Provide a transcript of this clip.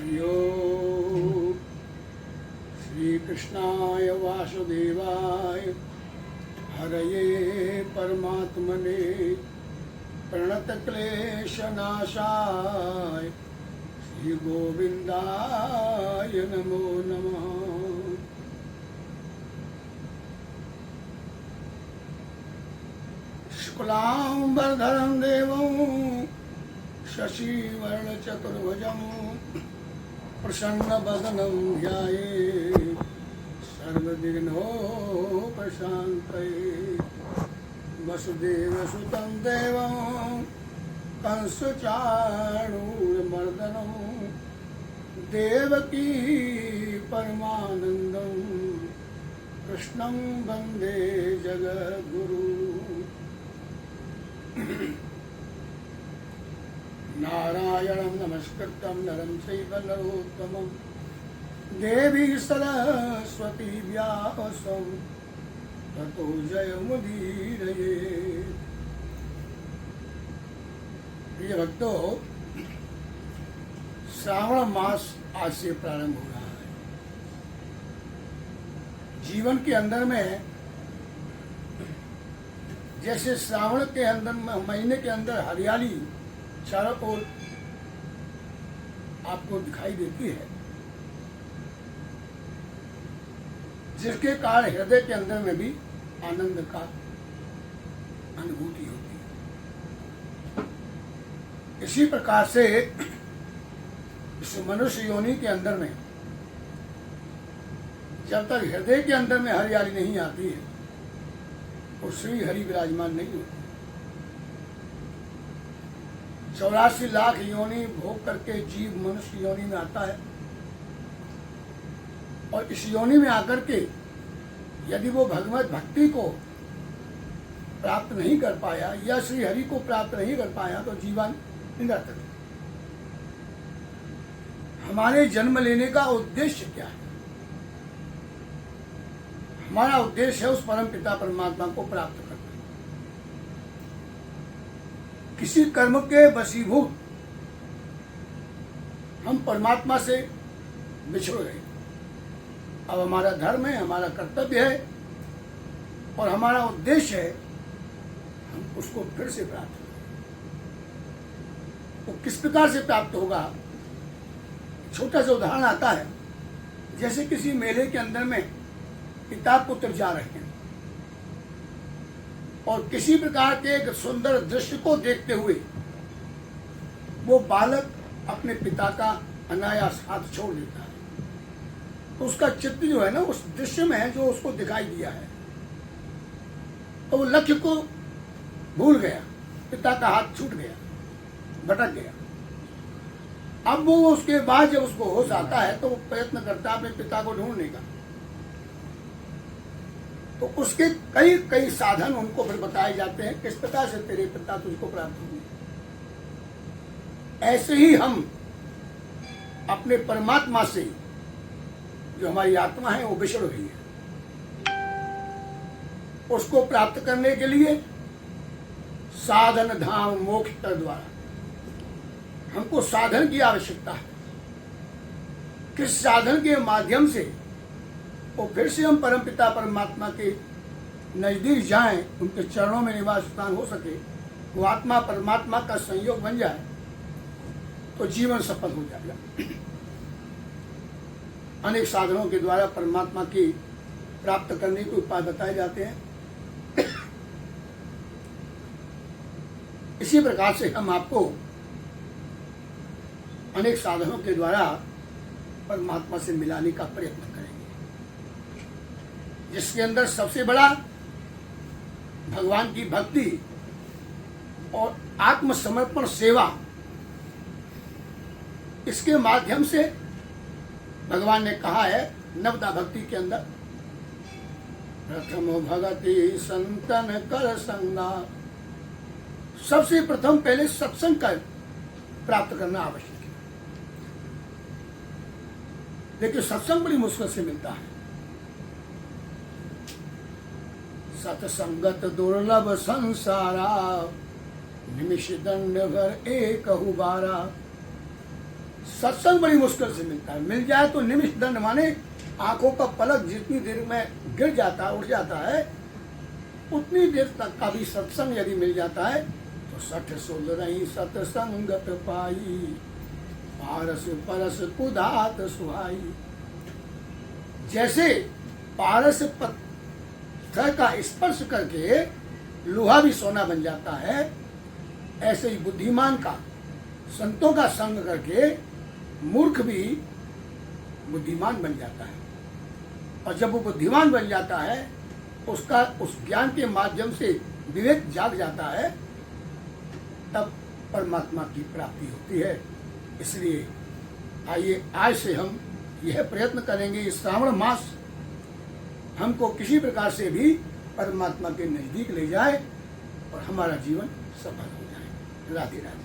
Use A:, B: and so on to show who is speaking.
A: यो श्रीकृष्णाय वासुदेवाय हरये परमात्मने प्रणतक्लेशनाशाय श्रीगोविन्दाय नमो नमः। शुक्लांबरधरं देवं शशिवर्णचतुर्भुजं प्रसन्नवदनं ध्यायेत् सर्वविघ्नोपशान्तये। वसुदेवसुतं देवं कंसचाणूरमर्दनं देवकी परमानन्दं कृष्णं वन्दे जगद्गुरुं। नारायणं नमस्कृतं नरं चैव नरोत्तमं देवी सरस्वती व्यासं ततो जयमुदीरये। प्रिय भक्तों, श्रावण मास आज से प्रारंभ हो रहा है। जीवन के अंदर में जैसे श्रावण के अंदर महीने के अंदर हरियाली चारों ओर आपको दिखाई देती है, जिसके कारण हृदय के अंदर में भी आनंद का अनुभूति होती है। इसी प्रकार से इस मनुष्य योनि के अंदर में जब तक हृदय के अंदर में हरियाली नहीं आती है और श्री हरि विराजमान नहीं होते। 84 लाख योनि भोग करके जीव मनुष्य योनि में आता है और इस योनि में आकर के यदि वो भगवत भक्ति को प्राप्त नहीं कर पाया या श्री हरि को प्राप्त नहीं कर पाया तो जीवन निरर्थक है। हमारे जन्म लेने का उद्देश्य क्या है? हमारा उद्देश्य है उस परम पिता परमात्मा को प्राप्त करना। किसी कर्म के वशीभूत हम परमात्मा से बिछड़ गए। अब हमारा धर्म है, हमारा कर्तव्य है और हमारा उद्देश्य है हम उसको फिर से प्राप्त करें। वो किस प्रकार से प्राप्त होगा? छोटा सा उदाहरण आता है, जैसे किसी मेले के अंदर में पिता पुत्र जा रहे हैं और किसी प्रकार के एक सुंदर दृश्य को देखते हुए वो बालक अपने पिता का अनायास हाथ छोड़ देता है। तो उसका चित्त जो है ना उस दृश्य में है जो उसको दिखाई दिया है, तो वो लक्ष्य को भूल गया, पिता का हाथ छूट गया, भटक गया। अब वो उसके बाद जब उसको होश आता है तो वो प्रयत्न करता है अपने पिता को ढूंढने का। तो उसके कई कई साधन उनको फिर बताए जाते हैं, किस प्रकार से तेरे पिता तुझको प्राप्त होंगे। ऐसे ही हम अपने परमात्मा से, जो हमारी आत्मा है वो बिछड़ गई है, उसको प्राप्त करने के लिए साधन धाम मोक्ष द्वारा हमको साधन की आवश्यकता है। किस साधन के माध्यम से वो फिर से हम परमपिता परमात्मा के नजदीक जाएं, उनके चरणों में निवास स्थान हो सके, वो आत्मा परमात्मा का संयोग बन जाए तो जीवन सफल हो जाएगा। अनेक साधनों के द्वारा परमात्मा की प्राप्त करने के उपाय बताए जाते हैं। इसी प्रकार से हम आपको अनेक साधनों के द्वारा परमात्मा से मिलाने का प्रयत्न करेंगे, जिसके अंदर सबसे बड़ा भगवान की भक्ति और आत्मसमर्पण सेवा। इसके माध्यम से भगवान ने कहा है नवदा भक्ति के अंदर, प्रथम भगति संतन कर संगा। सबसे प्रथम पहले सत्संग का प्राप्त करना आवश्यक है। लेकिन सत्संग बड़ी मुश्किल से मिलता है। सत्संगत दुर्लभ संसारा, निमिष दंड भर एक बारा। सत्संग बड़ी मुश्किल से मिलता है। मिल जाए तो निमिष दंड, माने आंखों का पलक जितनी देर में गिर जाता है, उठ जाता है, उतनी देर तक का भी सत्संग यदि मिल जाता है तो सठ सुलरई सत्संगत पाई, पारस परस कुदात सुहाई। जैसे पारस पत्थर का स्पर्श करके लोहा भी सोना बन जाता है, ऐसे ही बुद्धिमान का संतों का संग करके मूर्ख भी बुद्धिमान बन जाता है। और जब वो बुद्धिमान बन जाता है, उसका उस ज्ञान के माध्यम से विवेक जाग जाता है, तब परमात्मा की प्राप्ति होती है। इसलिए आइए आज से हम यह प्रयत्न करेंगे, इस श्रावण मास हमको किसी प्रकार से भी परमात्मा के नजदीक ले जाए और हमारा जीवन सफल हो जाए। राधे राधे।